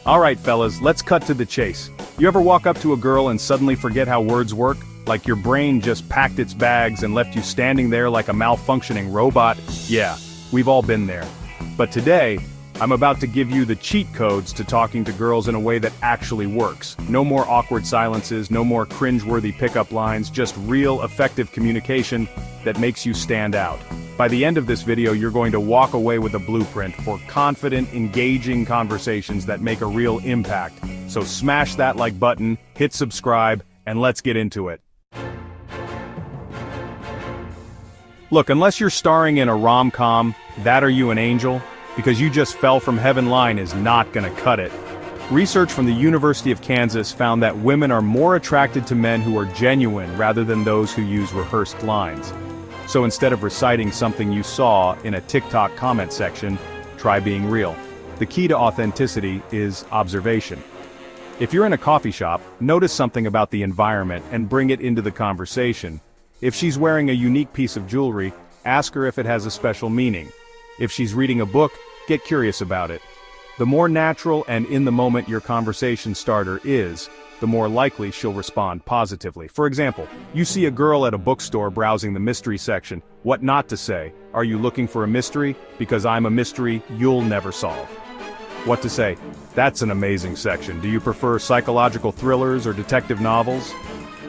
Alright fellas, let's cut to the chase. You ever walk up to a girl and suddenly forget how words work? Like your brain just packed its bags and left you standing there like a malfunctioning robot? Yeah, we've all been there. But today, I'm about to give you the cheat codes to talking to girls in a way that actually works. No more awkward silences, no more cringe-worthy pickup lines, just real, effective communication that makes you stand out. By the end of this video, you're going to walk away with a blueprint for confident, engaging conversations that make a real impact. So smash that like button, hit subscribe, and let's get into it. Look, unless you're starring in a rom-com, That Are You an Angel? Because You Just Fell from Heaven line is not gonna cut it. Research from the University of Kansas found that women are more attracted to men who are genuine rather than those who use rehearsed lines. So instead of reciting something you saw in a TikTok comment section, try being real. The key to authenticity is observation. If you're in a coffee shop, notice something about the environment and bring it into the conversation. If she's wearing a unique piece of jewelry, ask her if it has a special meaning. If she's reading a book, get curious about it. The more natural and in the moment your conversation starter is, the more likely she'll respond positively. For example, you see a girl at a bookstore browsing the mystery section. What not to say? Are you looking for a mystery? Because I'm a mystery you'll never solve. What to say? That's an amazing section. Do you prefer psychological thrillers or detective novels?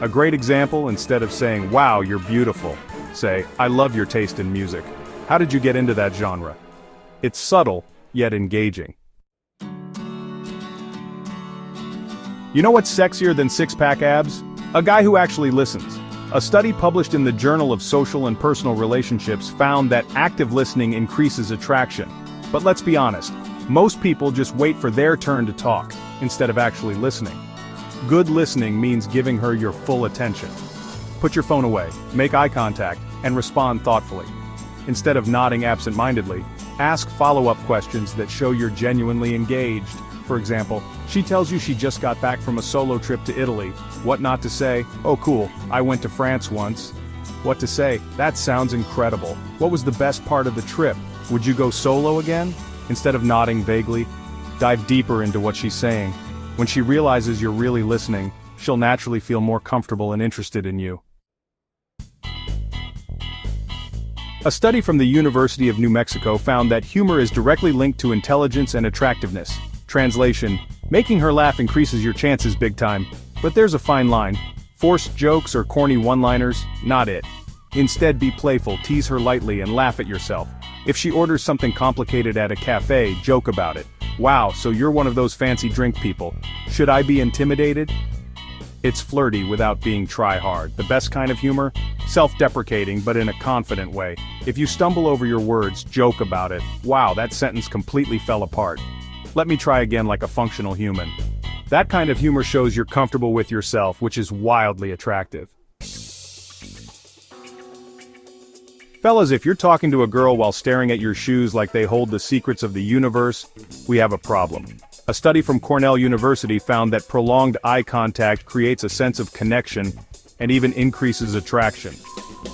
A great example, instead of saying, "Wow, you're beautiful," say, "I love your taste in music. How did you get into that genre?" It's subtle, yet engaging. You know what's sexier than six-pack abs? A guy who actually listens. A study published in the Journal of Social and Personal Relationships found that active listening increases attraction. But let's be honest, most people just wait for their turn to talk, instead of actually listening. Good listening means giving her your full attention. Put your phone away, make eye contact, and respond thoughtfully. Instead of nodding absent-mindedly, ask follow-up questions that show you're genuinely engaged. For example, she tells you she just got back from a solo trip to Italy. What not to say? "Oh cool, I went to France once." What to say? "That sounds incredible. What was the best part of the trip? Would you go solo again?" Instead of nodding vaguely, dive deeper into what she's saying. When she realizes you're really listening, she'll naturally feel more comfortable and interested in you. A study from the University of New Mexico found that humor is directly linked to intelligence and attractiveness. Translation: making her laugh increases your chances big time. But there's a fine line. Forced jokes or corny one-liners, not it. Instead, be playful, tease her lightly, and laugh at yourself. If she orders something complicated at a cafe, joke about it. "Wow, so you're one of those fancy drink people. Should I be intimidated?" It's flirty without being try-hard. The best kind of humor? Self-deprecating, but in a confident way. If you stumble over your words, joke about it. "Wow, that sentence completely fell apart. Let me try again like a functional human." That kind of humor shows you're comfortable with yourself, which is wildly attractive. Fellas, if you're talking to a girl while staring at your shoes like they hold the secrets of the universe, we have a problem. A study from Cornell University found that prolonged eye contact creates a sense of connection and even increases attraction.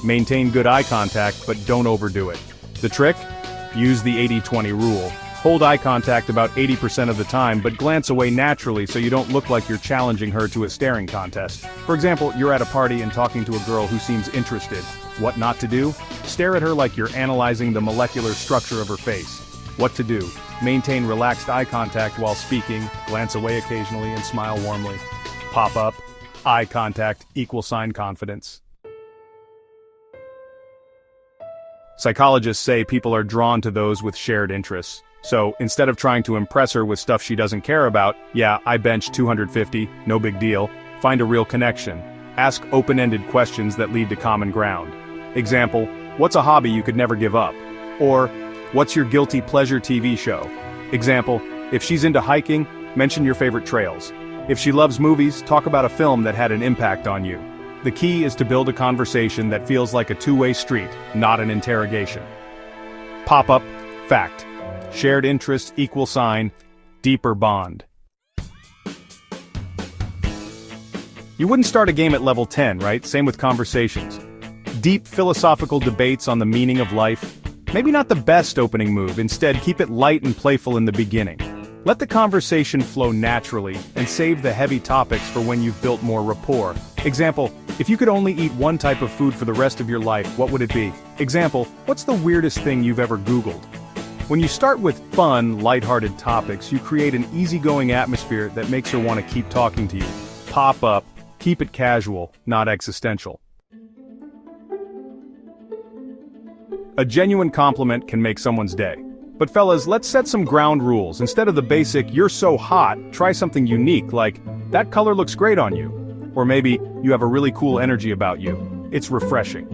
Maintain good eye contact, but don't overdo it. The trick? Use the 80-20 rule. Hold eye contact about 80% of the time, but glance away naturally so you don't look like you're challenging her to a staring contest. For example, you're at a party and talking to a girl who seems interested. What not to do? Stare at her like you're analyzing the molecular structure of her face. What to do? Maintain relaxed eye contact while speaking, glance away occasionally and smile warmly. Pop up, eye contact, =sign confidence. Psychologists say people are drawn to those with shared interests. So, instead of trying to impress her with stuff she doesn't care about, "Yeah, I bench 250, no big deal," find a real connection. Ask open-ended questions that lead to common ground. Example, "What's a hobby you could never give up?" Or, "What's your guilty pleasure TV show?" Example, if she's into hiking, mention your favorite trails. If she loves movies, talk about a film that had an impact on you. The key is to build a conversation that feels like a two-way street, not an interrogation. Pop-up, fact. Shared interest, =sign, deeper bond. You wouldn't start a game at level 10, right? Same with conversations. Deep philosophical debates on the meaning of life? Maybe not the best opening move, instead keep it light and playful in the beginning. Let the conversation flow naturally and save the heavy topics for when you've built more rapport. Example, if you could only eat one type of food for the rest of your life, what would it be? Example, what's the weirdest thing you've ever Googled? When you start with fun, lighthearted topics, you create an easygoing atmosphere that makes her want to keep talking to you. Pop up, keep it casual, not existential. A genuine compliment can make someone's day. But fellas, let's set some ground rules. Instead of the basic, "you're so hot," try something unique like, "that color looks great on you." Or maybe, "you have a really cool energy about you." It's refreshing.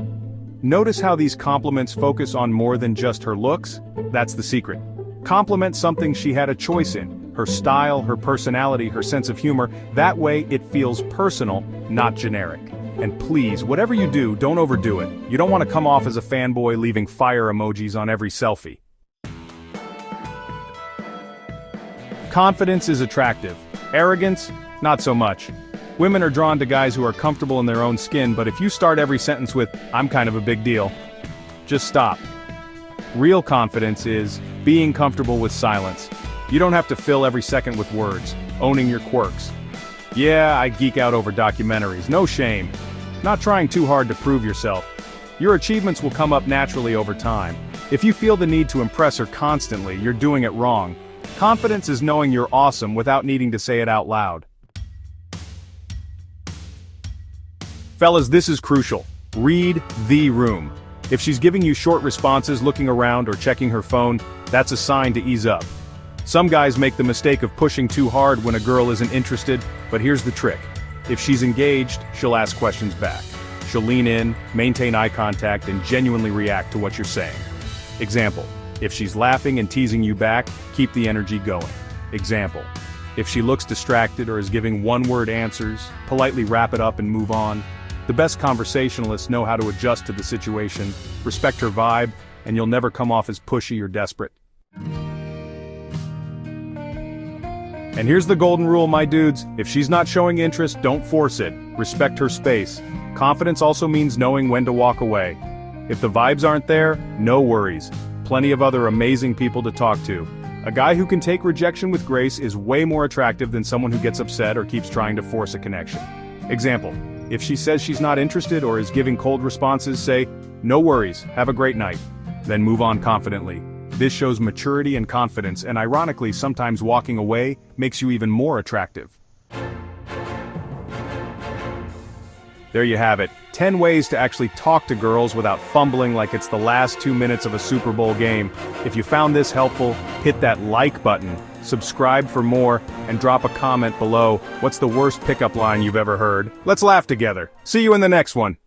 Notice how these compliments focus on more than just her looks? That's the secret. Compliment something she had a choice in. Her style, her personality, her sense of humor. That way, it feels personal, not generic. And please, whatever you do, don't overdo it. You don't want to come off as a fanboy leaving fire emojis on every selfie. Confidence is attractive. Arrogance, not so much. Women are drawn to guys who are comfortable in their own skin, but if you start every sentence with, "I'm kind of a big deal," just stop. Real confidence is being comfortable with silence. You don't have to fill every second with words, owning your quirks. "Yeah, I geek out over documentaries, no shame." Not trying too hard to prove yourself. Your achievements will come up naturally over time. If you feel the need to impress her constantly, you're doing it wrong. Confidence is knowing you're awesome without needing to say it out loud. Fellas, this is crucial. Read the room. If she's giving you short responses, looking around, or checking her phone, that's a sign to ease up. Some guys make the mistake of pushing too hard when a girl isn't interested, but here's the trick. If she's engaged, she'll ask questions back. She'll lean in, maintain eye contact, and genuinely react to what you're saying. Example, if she's laughing and teasing you back, keep the energy going. Example, if she looks distracted or is giving one-word answers, politely wrap it up and move on. The best conversationalists know how to adjust to the situation, respect her vibe, and you'll never come off as pushy or desperate. And here's the golden rule, my dudes. If she's not showing interest, don't force it. Respect her space. Confidence also means knowing when to walk away. If the vibes aren't there, no worries. Plenty of other amazing people to talk to. A guy who can take rejection with grace is way more attractive than someone who gets upset or keeps trying to force a connection. Example, if she says she's not interested or is giving cold responses, say, "No worries, have a great night." Then move on confidently. This shows maturity and confidence, and ironically, sometimes walking away makes you even more attractive. There you have it. 10 ways to actually talk to girls without fumbling like it's the last 2 minutes of a Super Bowl game. If you found this helpful, hit that like button, subscribe for more, and drop a comment below. What's the worst pickup line you've ever heard? Let's laugh together. See you in the next one.